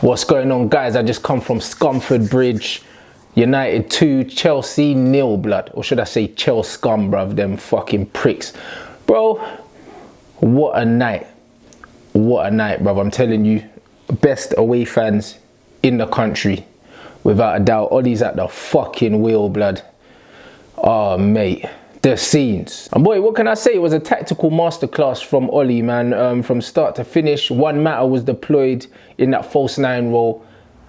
What's going on, guys? I just come from Scunthorpe Bridge. United 2, Chelsea 0, blood. Or should I say Chelsea scum, bruv. Them fucking pricks. Bro, what a night. What a night, bruv. I'm telling you, best away fans in the country. Without a doubt. Ollie's at the fucking wheel, blood. Oh, mate. The scenes. And boy, what can I say? It was a tactical masterclass from Ollie, man. From start to finish, one Matter was deployed in that false 9 role.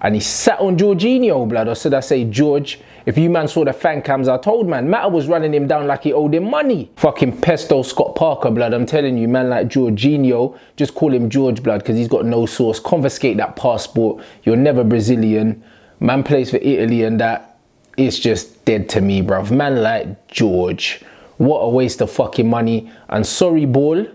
And he sat on Jorginho, blood. Or should I say George? If you man saw the fan cams, I told man, Matter was running him down like he owed him money. Fucking pesto Scott Parker, blood. I'm telling you, man, like Jorginho, just call him George, blood, because he's got no source. Confiscate that passport. You're never Brazilian. Man plays for Italy and that. It's just dead to me, bruv. Man like George. What a waste of fucking money. And sorry, Ball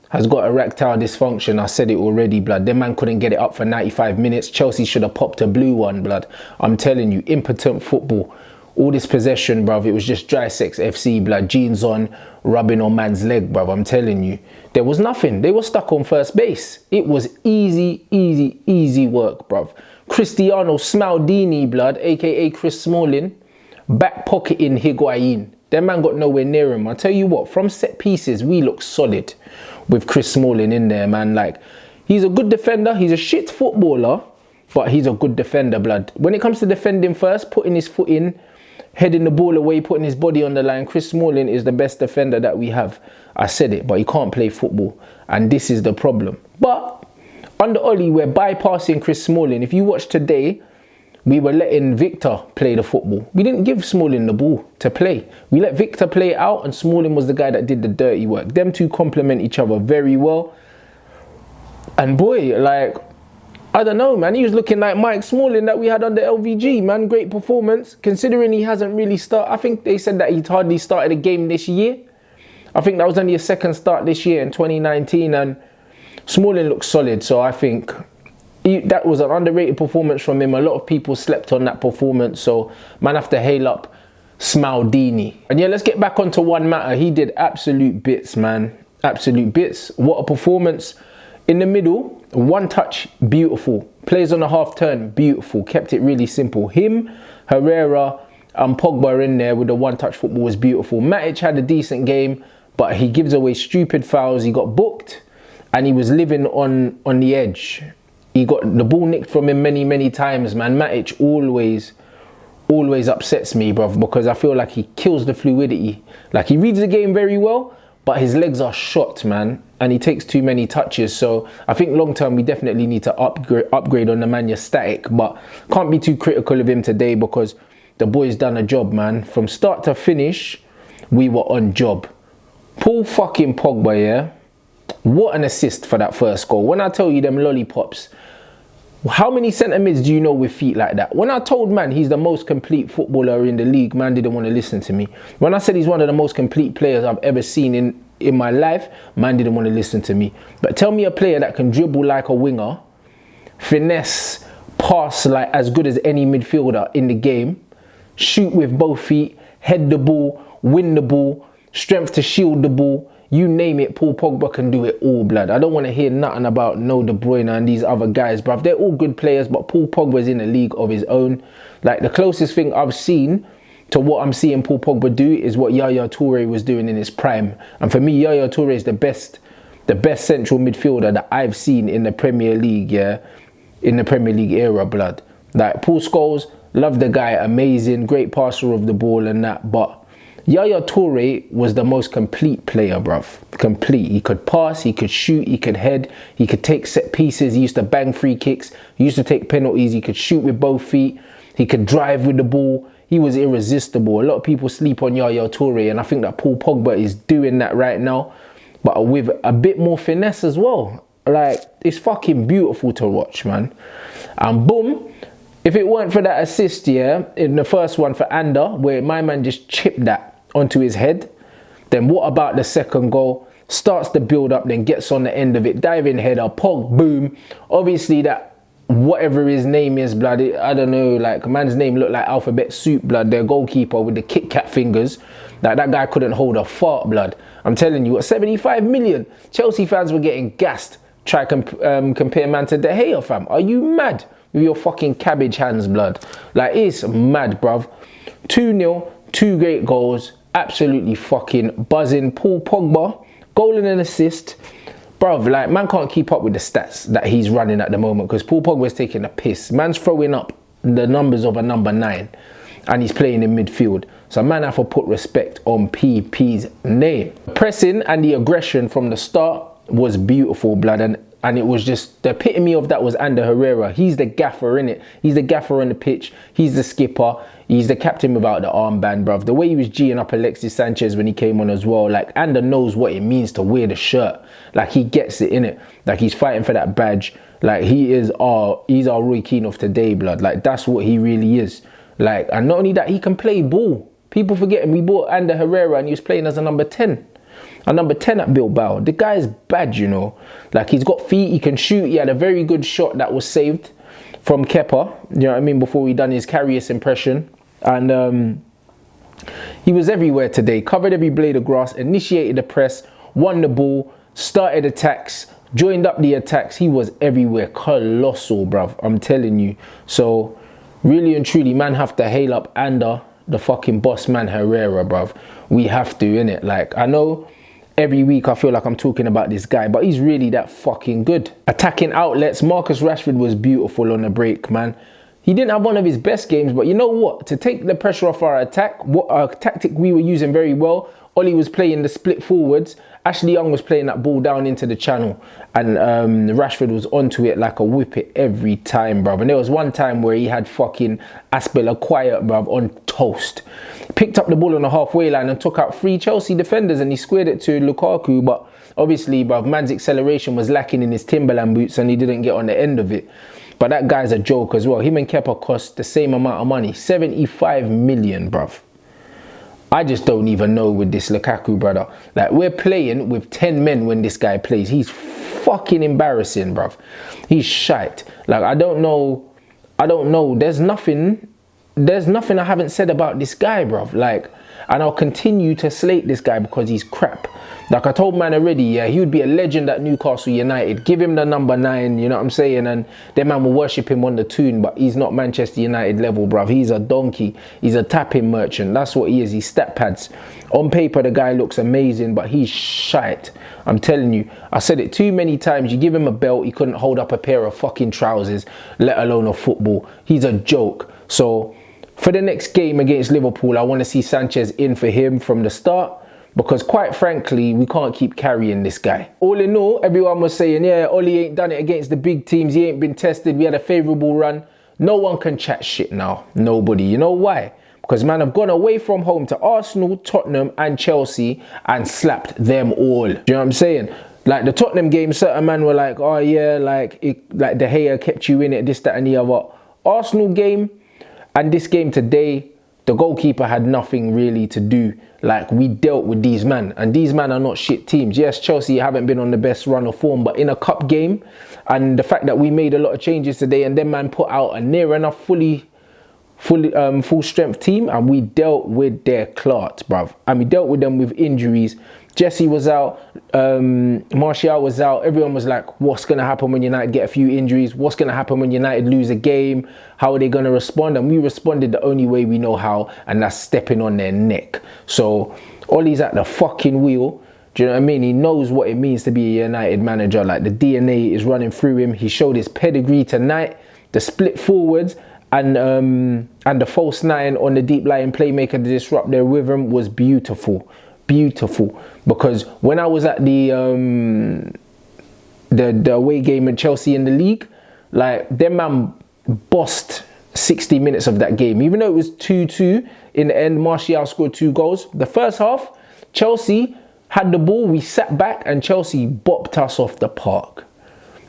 has got erectile dysfunction. I said it already, blood. Them man couldn't get it up for 95 minutes. Chelsea should have popped a blue one, blood. I'm telling you, impotent football. All this possession, bruv. It was just dry sex FC, blood. Jeans on, rubbing on man's leg, bruv. I'm telling you. There was nothing. They were stuck on first base. It was easy, easy, easy work, bruv. Cristiano Smaldini, blood, aka Chris Smalling, back pocketing Higuain. That man got nowhere near him. I tell you what, from set pieces, we look solid with Chris Smalling in there, man. Like, he's a good defender. He's a shit footballer, but he's a good defender, blood. When it comes to defending first, putting his foot in, heading the ball away, putting his body on the line, Chris Smalling is the best defender that we have. I said it, but he can't play football. And this is the problem. But under Ollie, we're bypassing Chris Smalling. If you watch today, we were letting Victor play the football. We didn't give Smalling the ball to play. We let Victor play it out, and Smalling was the guy that did the dirty work. Them two complement each other very well. And boy, like, I don't know, man. He was looking like Mike Smalling that we had under LVG, man. Great performance. Considering he hasn't really started. I think they said that he'd hardly started a game this year. I think that was only a second start this year in 2019, and Smalling looks solid, so I think that was an underrated performance from him. A lot of people slept on that performance, so man have to hail up Smaldini. And yeah, let's get back onto one Matter. He did absolute bits, man. Absolute bits. What a performance. In the middle, one touch, beautiful. Plays on a half turn, beautiful. Kept it really simple. Him, Herrera, and Pogba in there with the one touch football was beautiful. Matic had a decent game, but he gives away stupid fouls. He got booked. And he was living on the edge. He got the ball nicked from him many, many times, man. Matic always upsets me, bruv, because I feel like he kills the fluidity. Like, he reads the game very well, but his legs are shot, man. And he takes too many touches. So I think long term, we definitely need to upgrade on the man. You're static, but can't be too critical of him today because the boy's done a job, man. From start to finish, we were on job. Paul fucking Pogba, yeah? What an assist for that first goal. When I tell you them lollipops, how many centre mids do you know with feet like that? When I told man he's the most complete footballer in the league, man didn't want to listen to me. When I said he's one of the most complete players I've ever seen in my life, man didn't want to listen to me. But tell me a player that can dribble like a winger, finesse, pass like as good as any midfielder in the game, shoot with both feet, head the ball, win the ball, strength to shield the ball. You name it, Paul Pogba can do it all, blood. I don't want to hear nothing about no De Bruyne and these other guys, bruv. They're all good players, but Paul Pogba's in a league of his own. Like, the closest thing I've seen to what I'm seeing Paul Pogba do is what Yaya Toure was doing in his prime. And for me, Yaya Toure is the best central midfielder that I've seen in the Premier League, yeah? In the Premier League era, blood. Like, Paul Scholes, love the guy, amazing, great passer of the ball and that, but Yaya Toure was the most complete player, bruv. Complete. He could pass, he could shoot, he could head, he could take set pieces, he used to bang free kicks, he used to take penalties, he could shoot with both feet, he could drive with the ball. He was irresistible. A lot of people sleep on Yaya Toure, and I think that Paul Pogba is doing that right now, but with a bit more finesse as well. Like, it's fucking beautiful to watch, man. And boom, if it weren't for that assist, yeah, in the first one for Ander, where my man just chipped that onto his head, then what about the second goal? Starts the build up, then gets on the end of it, diving header, Pog, boom. Obviously that, whatever his name is, blood, I don't know, like, man's name looked like alphabet soup, blood, their goalkeeper with the Kit Kat fingers. Like, that guy couldn't hold a fart, blood. I'm telling you, at 75 million, Chelsea fans were getting gassed. try compare man to De Gea, fam. Are you mad with your fucking cabbage hands, blood? Like, it's mad, bruv. 2-0, 2 great goals, absolutely fucking buzzing. Paul Pogba, goal and an assist. Bruv, like, man can't keep up with the stats that he's running at the moment because Paul Pogba's taking a piss. Man's throwing up the numbers of a number 9 and he's playing in midfield. So man have to put respect on PP's name. Pressing and the aggression from the start was beautiful, blood, and it was just the epitome of that was Ander Herrera. He's the gaffer, innit? He's the gaffer on the pitch. He's the skipper. He's the captain without the armband, bruv. The way he was G'ing up Alexis Sanchez when he came on as well. Like, Ander knows what it means to wear the shirt. Like, he gets it, innit? Like, he's fighting for that badge. Like, he's our Roy Keane of today, blood. Like, that's what he really is. Like, and not only that, he can play ball. People forget we bought Ander Herrera and he was playing as a number 10. A number 10 at Bilbao. The guy's bad, you know. Like, he's got feet, he can shoot. He had a very good shot that was saved from Kepa, you know what I mean, before he done his Karius impression. And he was everywhere today. Covered every blade of grass, initiated the press, won the ball, started attacks, joined up the attacks. He was everywhere. Colossal, bruv. I'm telling you. So, really and truly, man have to hail up Ander, the fucking boss man Herrera, bruv. We have to, innit? Like, I know every week I feel like I'm talking about this guy, but he's really that fucking good. Attacking outlets, Marcus Rashford was beautiful on the break, man. He didn't have one of his best games, but you know what? To take the pressure off our attack, what our tactic we were using very well, Ollie was playing the split forwards. Ashley Young was playing that ball down into the channel. And Rashford was onto it like a whippet every time, bruv. And there was one time where he had fucking Aspilicueta, bruv, on toast. Picked up the ball on the halfway line and took out 3 Chelsea defenders and he squared it to Lukaku. But obviously, bruv, man's acceleration was lacking in his Timberland boots and he didn't get on the end of it. But that guy's a joke as well. Him and Kepa cost the same amount of money. 75 million, bruv. I just don't even know with this Lukaku, brother. Like, we're playing with 10 men when this guy plays. He's fucking embarrassing, bruv. He's shite. Like, I don't know. There's nothing I haven't said about this guy, bruv. Like, and I'll continue to slate this guy because he's crap. Like I told man already, yeah, he would be a legend at Newcastle United. Give him the number 9, you know what I'm saying? And then man will worship him on the tune, but he's not Manchester United level, bruv. He's a donkey. He's a tapping merchant. That's what he is. He's stat pads. On paper, the guy looks amazing, but he's shite. I'm telling you. I said it too many times. You give him a belt, he couldn't hold up a pair of fucking trousers, let alone a football. He's a joke. So, for the next game against Liverpool, I want to see Sanchez in for him from the start. Because quite frankly, we can't keep carrying this guy. All in all, everyone was saying, yeah, Ollie ain't done it against the big teams. He ain't been tested. We had a favourable run. No one can chat shit now. Nobody. You know why? Because man have gone away from home to Arsenal, Tottenham and Chelsea and slapped them all. Do you know what I'm saying? Like the Tottenham game, certain man were like, oh yeah, like De Gea kept you in it, this, that and the other. Arsenal game and this game today, the goalkeeper had nothing really to do. Like, we dealt with these men, and these men are not shit teams. Yes, Chelsea haven't been on the best run of form, but in a cup game, and the fact that we made a lot of changes today, and then man put out a near enough full strength team, and we dealt with their clarts, bruv. And we dealt with them with injuries. Jesse was out, Martial was out. Everyone was like, what's going to happen when United get a few injuries? What's going to happen when United lose a game? How are they going to respond? And we responded the only way we know how, and that's stepping on their neck. So Ollie's at the fucking wheel. Do you know what I mean? He knows what it means to be a United manager. Like, the DNA is running through him. He showed his pedigree tonight. The split forwards and the false 9 on the deep lying playmaker to disrupt their rhythm was beautiful. Beautiful. Because when I was at the away game in Chelsea in the league, like, them man bossed 60 minutes of that game. Even though it was 2-2 in the end, Martial scored 2 goals. The first half, Chelsea had the ball, we sat back and Chelsea bopped us off the park.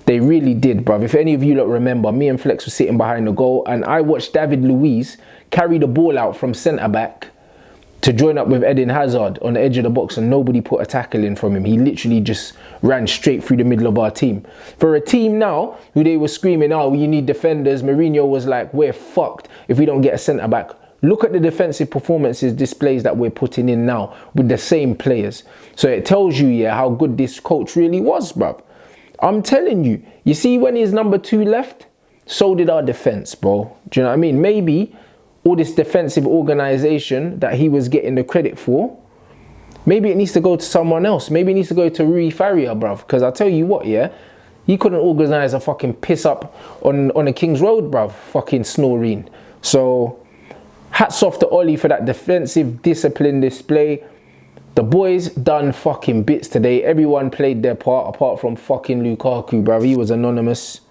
They really did, bruv. If any of you lot remember, me and Flex were sitting behind the goal and I watched David Luiz carry the ball out from centre back to join up with Eden Hazard on the edge of the box, and nobody put a tackle in from him. He literally just ran straight through the middle of our team. For a team now who they were screaming, oh, you need defenders, Mourinho was like, we're fucked if we don't get a centre back. Look at the defensive performances displays that we're putting in now with the same players. So it tells you, yeah, how good this coach really was, bruv. I'm telling you. You see when his number 2 left, so did our defence, bro. Do you know what I mean? Maybe all this defensive organisation that he was getting the credit for, maybe it needs to go to someone else. Maybe it needs to go to Rui Faria, bruv. Because I'll tell you what, yeah, he couldn't organise a fucking piss up on the King's Road, bruv. Fucking snoring. So, hats off to Ollie for that defensive discipline display. The boys done fucking bits today. Everyone played their part apart from fucking Lukaku, bruv. He was anonymous.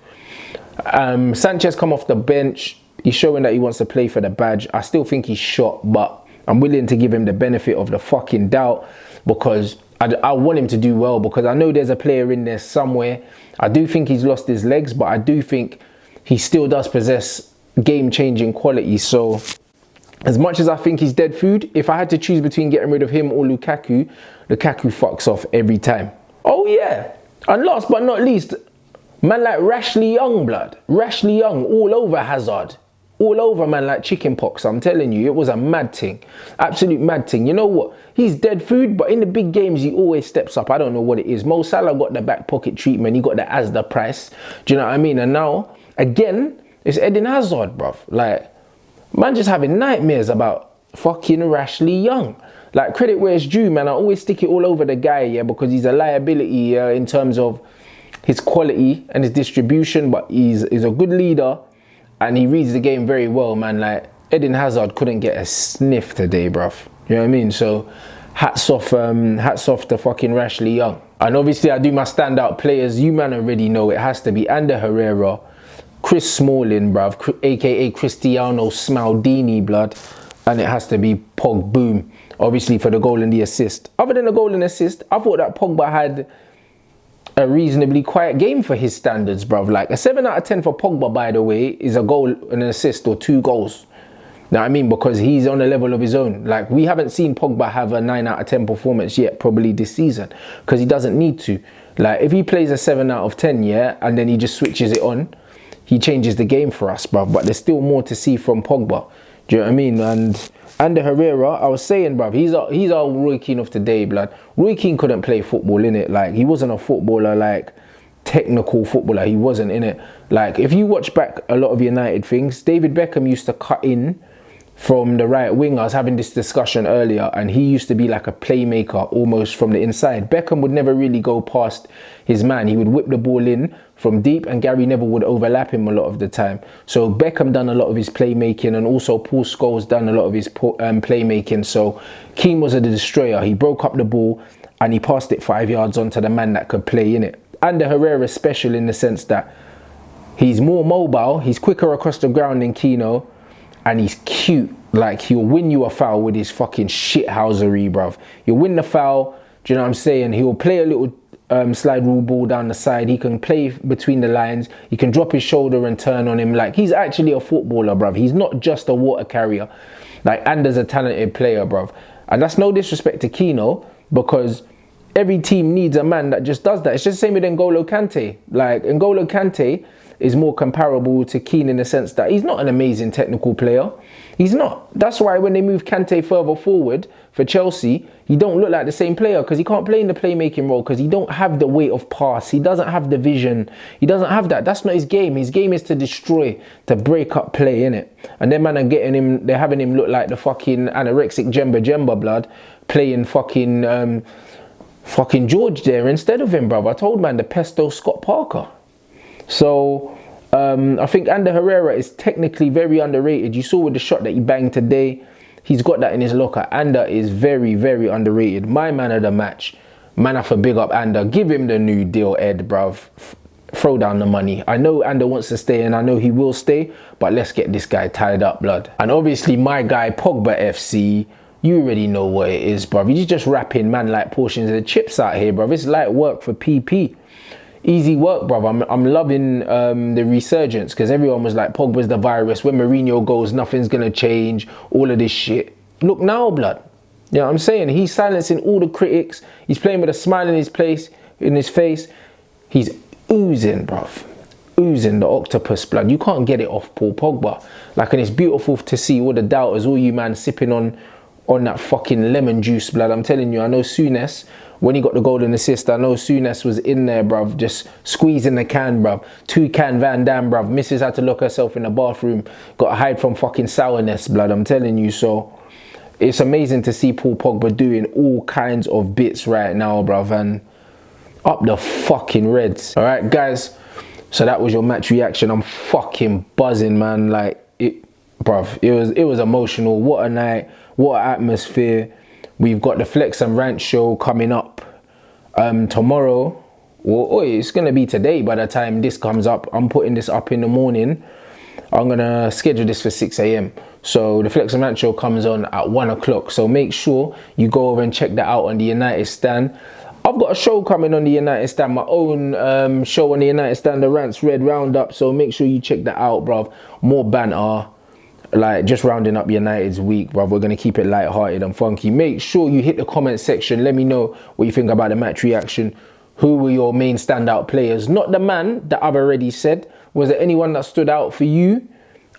Sanchez come off the bench. He's showing that he wants to play for the badge. I still think he's shot, but I'm willing to give him the benefit of the fucking doubt because I want him to do well because I know there's a player in there somewhere. I do think he's lost his legs, but I do think he still does possess game-changing quality. So as much as I think he's dead food, if I had to choose between getting rid of him or Lukaku, Lukaku fucks off every time. Oh yeah, and last but not least, man like Rashly Young, blood. Rashly Young all over Hazard. All over, man, like chicken pox. I'm telling you, it was a mad thing. Absolute mad thing. You know what? He's dead food, but in the big games, he always steps up. I don't know what it is. Mo Salah got the back pocket treatment. He got the Asda price. Do you know what I mean? And now, again, it's Eden Hazard, bruv. Like, man just having nightmares about fucking Rashly Young. Like, credit where it's due, man. I always stick it all over the guy, yeah, because he's a liability in terms of his quality and his distribution, but he's a good leader. And he reads the game very well, man. Like, Eden Hazard couldn't get a sniff today, bruv. You know what I mean? So, hats off to fucking Rashly Young. And obviously, I do my standout players. You man already know it has to be Ander Herrera, Chris Smalling, bruv, a.k.a. Cristiano Smaldini, blood. And it has to be Pog Boom, obviously, for the goal and the assist. Other than the goal and assist, I thought that Pogba had a reasonably quiet game for his standards, bruv. Like a 7 out of 10 for Pogba, by the way, is a goal and an assist or 2 goals. Know what I mean? Because he's on a level of his own. Like, we haven't seen Pogba have a 9 out of 10 performance yet, probably this season, because he doesn't need to. Like, if he plays a 7 out of 10, yeah, and then he just switches it on, he changes the game for us, bruv. But there's still more to see from Pogba. Do you know what I mean? And Ander Herrera, I was saying, bruv, he's our Roy Keane of today, blood. Roy Keane couldn't play football, innit? Like, he wasn't a footballer, like, technical footballer. He wasn't, innit? Like, if you watch back a lot of United things, David Beckham used to cut in from the right wing. I was having this discussion earlier, and he used to be like a playmaker almost from the inside. Beckham would never really go past his man. He would whip the ball in from deep, and Gary Neville would overlap him a lot of the time. So Beckham done a lot of his playmaking, and also Paul Scholes done a lot of his playmaking. So Keane was a destroyer. He broke up the ball and he passed it 5 yards onto the man that could play in it. Ander Herrera is special in the sense that he's more mobile, he's quicker across the ground than Keano, and he's cute. Like, he'll win you a foul with his fucking shithousery, bruv. He'll win the foul, do you know what I'm saying? He'll play a little slide rule ball down the side. He can play between the lines. He can drop his shoulder and turn on him. Like, he's actually a footballer, bruv. He's not just a water carrier. Like, Ander's a talented player, bruv. And that's no disrespect to Keano, because every team needs a man that just does that. It's just the same with N'Golo Kante. Like, N'Golo Kante is more comparable to Keane in the sense that he's not an amazing technical player. He's not. That's why when they move Kante further forward for Chelsea, he don't look like the same player, because he can't play in the playmaking role, because he don't have the weight of pass. He doesn't have the vision. He doesn't have that. That's not his game. His game is to destroy, to break up play, innit? And then man are getting him, they're having him look like the fucking anorexic Jemba blood, playing fucking George there instead of him, bruv. I told man the pesto Scott Parker. So, I think Ander Herrera is technically very underrated. You saw with the shot that he banged today, he's got that in his locker. Ander is very, very underrated. My man of the match. Man, I for big up Ander. Give him the new deal, Ed, bruv. Throw down the money. I know Ander wants to stay, and I know he will stay, but let's get this guy tied up, blood. And obviously, my guy, Pogba FC, you already know what it is, bruv. He's just wrapping man like portions of the chips out here, bruv. It's light work for PP. Easy work, bruv. I'm loving the resurgence, because everyone was like, Pogba's the virus. When Mourinho goes, nothing's going to change. All of this shit. Look now, blood. You know what I'm saying? He's silencing all the critics. He's playing with a smile in his face. He's oozing, bruv. Oozing the octopus blood. You can't get it off Paul Pogba. Like, and it's beautiful to see all the doubters, all you man sipping on on that fucking lemon juice, blood. I'm telling you, I know Souness, when he got the golden assist, I know Souness was in there, bruv, just squeezing the can, bruv. 2-can Van Damme, bruv. Mrs. had to lock herself in the bathroom, got to hide from fucking sourness, blood. I'm telling you, so it's amazing to see Paul Pogba doing all kinds of bits right now, bruv, and up the fucking Reds. All right, guys, so that was your match reaction. I'm fucking buzzing, man. Like, bruv, it was emotional. What a night, what an atmosphere. We've got the Flex and Rant show coming up tomorrow. Well, it's gonna be today by the time this comes up. I'm putting this up in the morning. I'm gonna schedule this for 6 a.m. So the Flex and Rant show comes on at 1 o'clock. So make sure you go over and check that out on the United Stand. I've got a show coming on the United Stand, my own show on the United Stand, the Rants Red Roundup. So make sure you check that out, bruv. More banter, like just rounding up United's week, bruv. We're going to keep it light-hearted and funky. Make sure you hit the comment section. Let me know what you think about the match reaction. Who were your main standout players? Not the man that I've already said. Was there anyone that stood out for you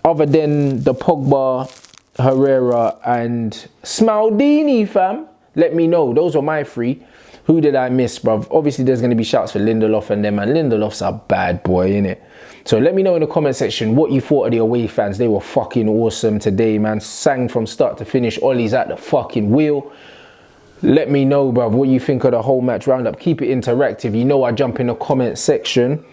other than the Pogba, Herrera and Smaldini, fam? Let me know. Those are my three. Who did I miss, bruv? Obviously, there's going to be shouts for Lindelof and them, and Lindelof's a bad boy, innit? So let me know in the comment section what you thought of the away fans. They were fucking awesome today, man. Sang from start to finish. Ollie's at the fucking wheel. Let me know, bruv, what you think of the whole match roundup. Keep it interactive. You know I jump in the comment section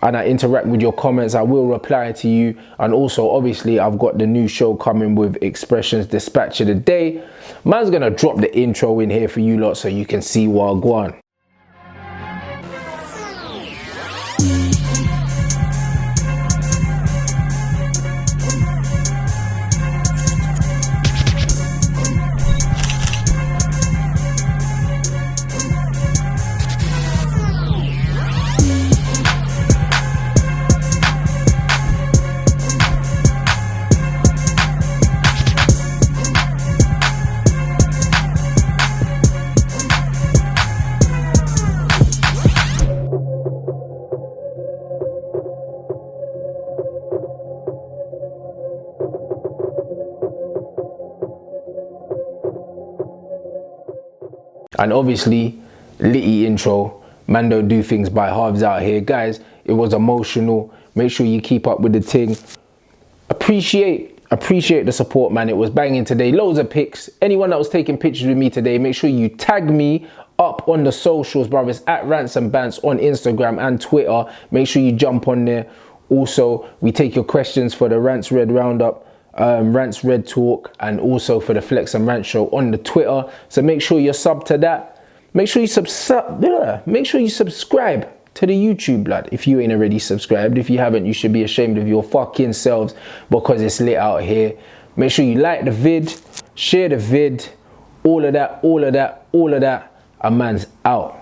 and I interact with your comments. I will reply to you. And also, obviously, I've got the new show coming with Expressions Dispatch of the Day. Man's gonna drop the intro in here for you lot so you can see what I go on. And obviously, litty intro. Man don't do things by halves out here. Guys, it was emotional. Make sure you keep up with the thing. Appreciate the support, man. It was banging today. Loads of pics. Anyone that was taking pictures with me today, make sure you tag me up on the socials, brothers, at Rants and Bants on Instagram and Twitter. Make sure you jump on there. Also, we take your questions for the Rants Red Roundup, Rants Red Talk, and also for the Flex and Rant show on the Twitter. So make sure you're sub to that. Make sure you subscribe to the YouTube, blood, if you ain't already subscribed. If you haven't, you should be ashamed of your fucking selves because it's lit out here. Make sure you like the vid, share the vid, all of that. A man's out.